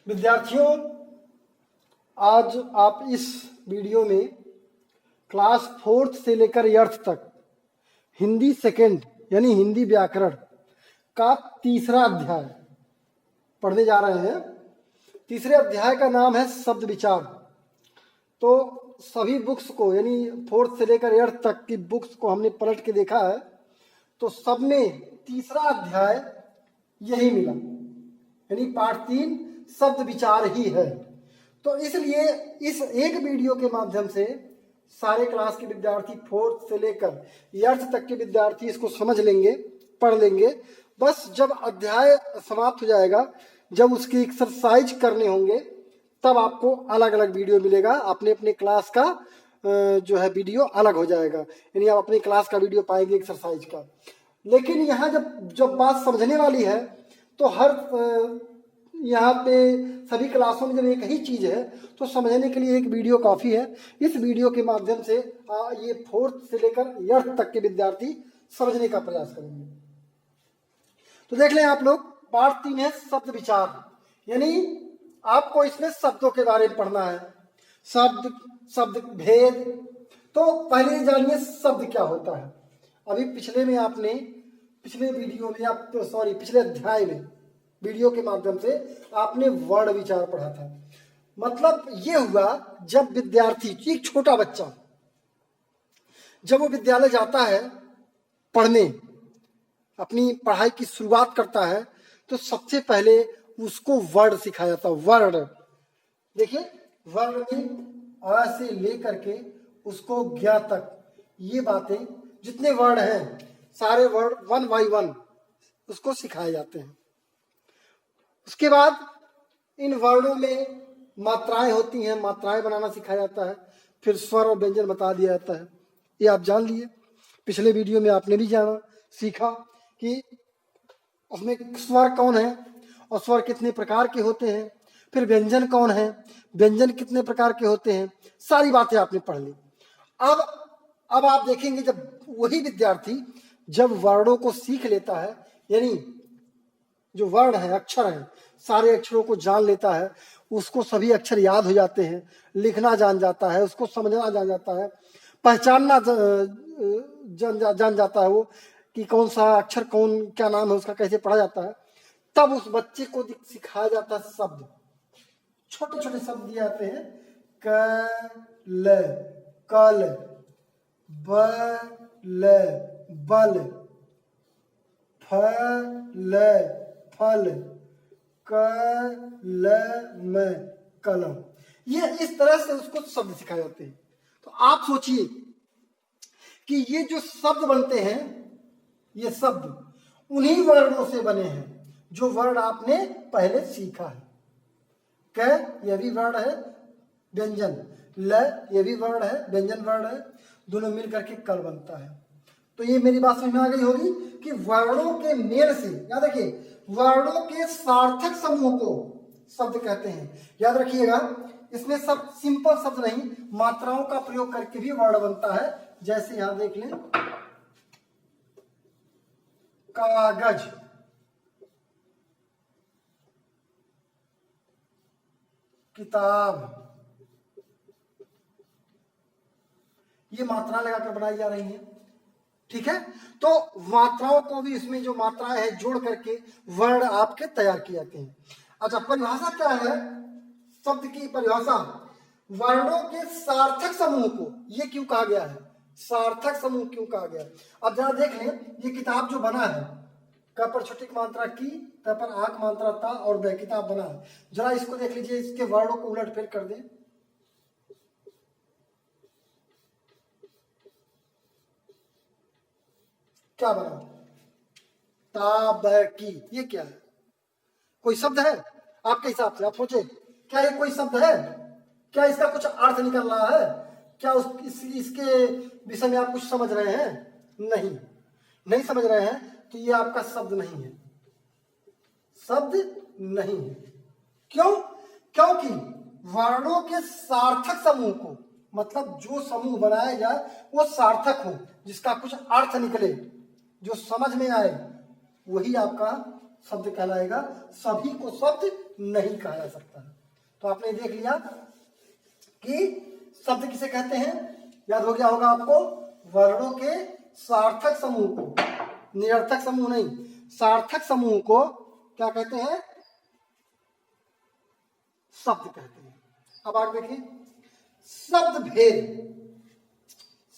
विद्यार्थियों, आज आप इस वीडियो में क्लास 4th से लेकर 8th तक हिंदी सेकेंड यानी हिंदी व्याकरण का तीसरा अध्याय पढ़ने जा रहे हैं। तीसरे अध्याय का नाम है शब्द विचार। तो सभी बुक्स को यानी 4th से लेकर 8th तक की बुक्स को हमने पलट के देखा है, तो सब में तीसरा अध्याय यही मिला, यानी पार्ट 3 शब्द विचार ही है। तो इसलिए इस एक वीडियो के माध्यम से सारे क्लास के विद्यार्थी 4th से लेकर 8th तक के विद्यार्थी इसको समझ लेंगे, पढ़ लेंगे। बस जब अध्याय समाप्त हो जाएगा, जब उसकी एक्सरसाइज करने होंगे, तब आपको अलग अलग वीडियो मिलेगा। अपने अपने क्लास का जो है वीडियो अलग हो जाएगा, यानी आप अपनी क्लास का वीडियो पाएंगे एक्सरसाइज का। लेकिन यहाँ जब बात समझने वाली है, तो हर यहाँ पे सभी क्लासों में जब एक ही चीज है, तो समझने के लिए एक वीडियो काफी है। इस वीडियो के माध्यम से ये 4th से लेकर 8th तक के विद्यार्थी समझने का प्रयास करेंगे। तो देख लें आप लोग, पार्ट 3 है शब्द विचार, यानी आपको इसमें शब्दों के बारे में पढ़ना है, शब्द भेद। तो पहले जानिए शब्द क्या होता है। अभी पिछले अध्याय में वीडियो के माध्यम से आपने वर्ण विचार पढ़ा था। मतलब ये हुआ, जब विद्यार्थी, एक छोटा बच्चा जब वो विद्यालय जाता है पढ़ने, अपनी पढ़ाई की शुरुआत करता है, तो सबसे पहले उसको वर्ण सिखाया जाता है। वर्ण देखिए, वर्ण में अ से लेकर के उसको ज्ञ तक, ये बातें जितने वर्ण हैं, सारे वर्ण 1 by 1 उसको सिखाए जाते हैं। उसके बाद इन वर्णों में मात्राएं होती हैं, मात्राएं बनाना सिखाया जाता है। फिर स्वर और व्यंजन बता दिया जाता है। ये आप जान लिए। पिछले वीडियो में आपने भी जाना, सीखा कि उसमें स्वर कौन है और स्वर कितने प्रकार के होते हैं। फिर व्यंजन कौन है, व्यंजन कितने प्रकार के होते हैं, सारी बातें आपने पढ़ ली। अब आप देखेंगे, जब वही विद्यार्थी जब वर्णों को सीख लेता है, यानी जो वर्ण है, अक्षर है, सारे अक्षरों को जान लेता है, उसको सभी अक्षर याद हो जाते हैं, लिखना जान जाता है, उसको समझना जान जाता है, पहचानना जान जाता है वो कि कौन सा अक्षर क्या नाम है उसका, कैसे पढ़ा जाता है। तब उस बच्चे को सिखाया जाता है शब्द। छोटे छोटे शब्द दिए जाते हैं, कल, कल, बल, बल, फल, फल, कलम, कलम। ये इस तरह से उसको शब्द सिखाए जाते हैं। तो आप सोचिए कि ये जो शब्द बनते हैं, ये शब्द उन्हीं वर्णों से बने हैं जो वर्ण आपने पहले सीखा है। क ये भी वर्ण है, व्यंजन, ल ये भी वर्ण है, व्यंजन वर्ण है, दोनों मिलकर के कल बनता है। तो ये मेरी बात समझ में आ गई होगी कि वर्णों के मेल से, याद रखिए, वर्णों के सार्थक समूह को शब्द कहते हैं। याद रखिएगा, इसमें सब सिंपल शब्द नहीं, मात्राओं का प्रयोग करके भी वर्ण बनता है। जैसे यहां देख लें, कागज, किताब, ये मात्रा लगाकर बनाई जा रही है। ठीक है, तो मात्राओं को भी, इसमें जो मात्राएं हैं जोड़ करके वर्ण आपके तैयार किए जाते हैं। अच्छा, परिभाषा क्या है शब्द की? परिभाषा, वर्णों के सार्थक समूह को, ये क्यों कहा गया है, सार्थक समूह क्यों कहा गया? अब जरा देख लें, ये किताब जो बना है, क पर छोटी मात्रा की, त पर आंख मात्रा ता और ब, किताब बना है। जरा इसको देख लीजिए, इसके वर्णों को उलट फेर कर दें। क्या बना? ताबकी। ये क्या है? कोई शब्द है आपके हिसाब से? आप सोचे, क्या ये कोई शब्द है? क्या इसका कुछ अर्थ निकल रहा है? क्या इसके विषय में आप कुछ समझ रहे हैं? नहीं समझ रहे हैं, तो ये आपका शब्द नहीं है, शब्द नहीं है। क्यों? क्योंकि वर्णों के सार्थक समूह को, मतलब जो समूह बनाया जाए वो सार्थक हो, जिसका कुछ अर्थ निकले, जो समझ में आए, वही आपका शब्द कहलाएगा, सभी को शब्द नहीं कहा जा सकता। तो आपने देख लिया कि शब्द किसे कहते हैं, याद हो गया होगा आपको, वर्णों के सार्थक समूह को, निरर्थक समूह नहीं, सार्थक समूह को क्या कहते हैं, शब्द कहते हैं। अब आगे देखिए, शब्द भेद।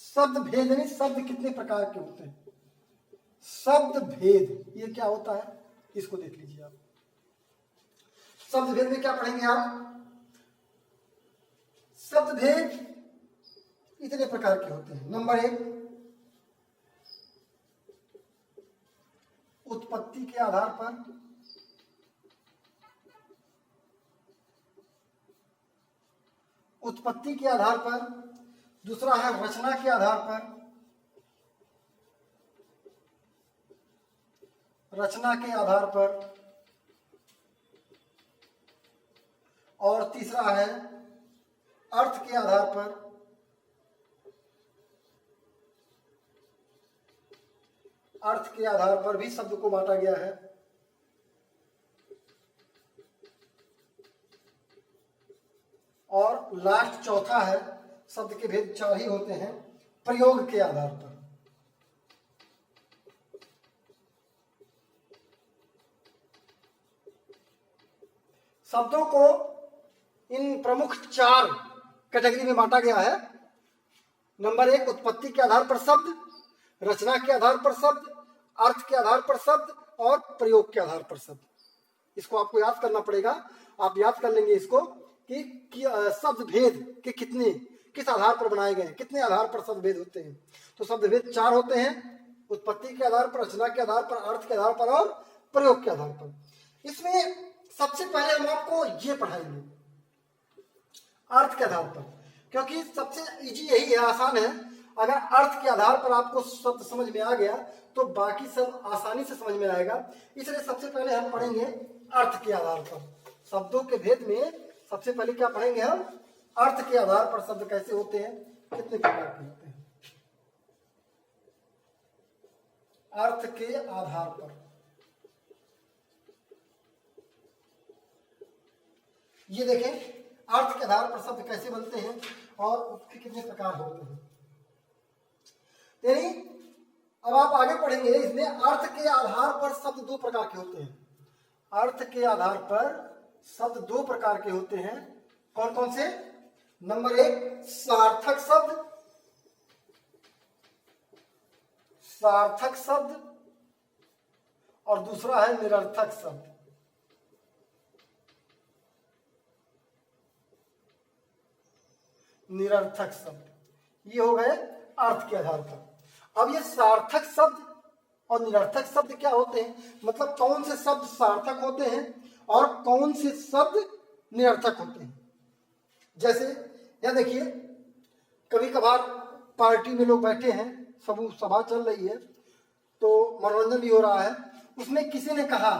शब्द भेद यानी शब्द कितने प्रकार के होते हैं, शब्द भेद ये क्या होता है, इसको देख लीजिए आप। शब्द भेद में क्या पढ़ेंगे आप, शब्द भेद इतने प्रकार के होते हैं। नंबर 1, उत्पत्ति के आधार पर, उत्पत्ति के आधार पर। दूसरा है रचना के आधार पर, रचना के आधार पर। और तीसरा है अर्थ के आधार पर, अर्थ के आधार पर भी शब्द को बांटा गया है। और लास्ट चौथा है, शब्द के भेद 4 ही होते हैं, प्रयोग के आधार पर। शब्दों को इन प्रमुख 4 कैटेगरी में बांटा गया है। नंबर 1, उत्पत्ति के आधार पर शब्द, रचना के आधार पर शब्द, अर्थ के आधार पर शब्द और प्रयोग के आधार पर शब्द। इसको आपको याद करना पड़ेगा, आप याद कर लेंगे इसको कि शब्द भेद के किस आधार पर बनाए गए हैं, कितने आधार पर शब्द भेद होते हैं। तो शब्द भेद 4 होते हैं, उत्पत्ति के आधार पर, रचना के आधार पर, अर्थ के आधार पर और प्रयोग के आधार पर। इसमें सबसे पहले हम आपको ये पढ़ाएंगे अर्थ के आधार पर, क्योंकि सबसे इजी यही है, आसान है। अगर अर्थ के आधार पर आपको शब्द समझ में आ गया तो बाकी सब आसानी से समझ में आएगा। इसलिए सबसे पहले हम पढ़ेंगे अर्थ के आधार पर। शब्दों के भेद में सबसे पहले क्या पढ़ेंगे हम, अर्थ के आधार पर शब्द कैसे होते हैं, कितने प्रकार के होते हैं। अर्थ के आधार पर ये देखें, अर्थ के आधार पर शब्द कैसे बनते हैं और उसके कितने प्रकार होते हैं। यानी अब आप आगे पढ़ेंगे, इसमें अर्थ के आधार पर शब्द 2 प्रकार के होते हैं। अर्थ के आधार पर शब्द 2 प्रकार के होते हैं। कौन कौन से? नंबर 1, सार्थक शब्द, सार्थक शब्द, और दूसरा है निरर्थक शब्द। निरर्थक शब्द, ये हो गए अर्थ के आधार पर। अब ये सार्थक शब्द और निरर्थक शब्द क्या होते हैं, मतलब कौन से शब्द सार्थक होते हैं और कौन से शब्द निरर्थक होते हैं। जैसे यह देखिए, कभी कभार पार्टी में लोग बैठे हैं, सभा चल रही है, तो मनोरंजन भी हो रहा है, उसमें किसी ने कहा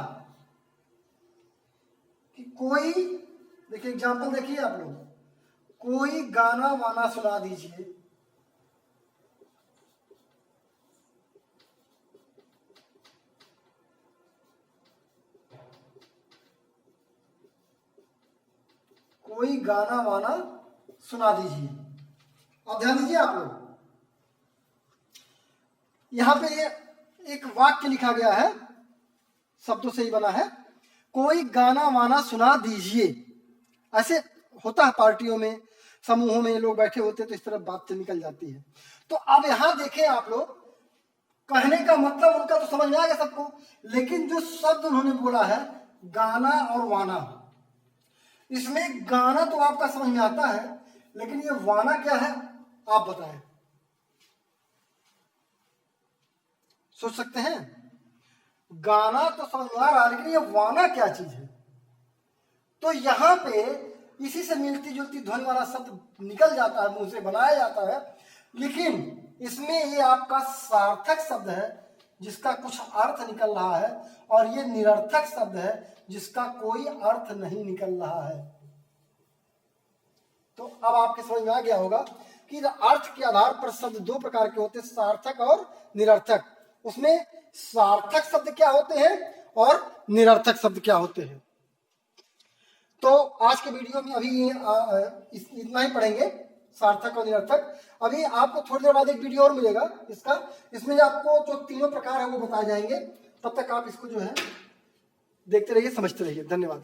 कि कोई, देखिए एग्जाम्पल देखिए आप लोग, कोई गाना वाना सुना दीजिए। कोई गाना वाना सुना दीजिए। अब ध्यान दीजिए आप लोग, यहां पे एक वाक्य लिखा गया है, शब्दों से ही बना है, कोई गाना वाना सुना दीजिए। ऐसे होता है पार्टियों में, समूहों में लोग बैठे होते हैं तो इस तरह बात निकल जाती है। तो अब यहां देखें आप लोग, कहने का मतलब उनका तो समझ में आ गया सबको, लेकिन जो शब्द उन्होंने बोला है गाना और वाना, इसमें गाना तो आपका समझ में आता है, लेकिन ये वाना क्या है आप बताएं। सोच सकते हैं? गाना तो समझ में आ रहा है, लेकिन ये वाना क्या चीज है। तो यहां पे इसी से मिलती जुलती ध्वनि वाला शब्द निकल जाता है, मुंह से बनाया जाता है, लेकिन इसमें ये आपका सार्थक शब्द है जिसका कुछ अर्थ निकल रहा है, और ये निरर्थक शब्द है जिसका कोई अर्थ नहीं निकल रहा है। तो अब आपके समझ में आ गया होगा कि अर्थ के आधार पर शब्द 2 प्रकार के होते हैं, सार्थक और निरर्थक। उसमें सार्थक शब्द क्या होते हैं और निरर्थक शब्द क्या होते हैं। तो आज के वीडियो में अभी इतना ही पढ़ेंगे, सार्थक और निरर्थक। अभी आपको थोड़ी देर बाद एक वीडियो और मिलेगा इसका, इसमें आपको जो तीनों प्रकार है वो बताए जाएंगे। तब तक आप इसको जो है देखते रहिए, समझते रहिए। धन्यवाद।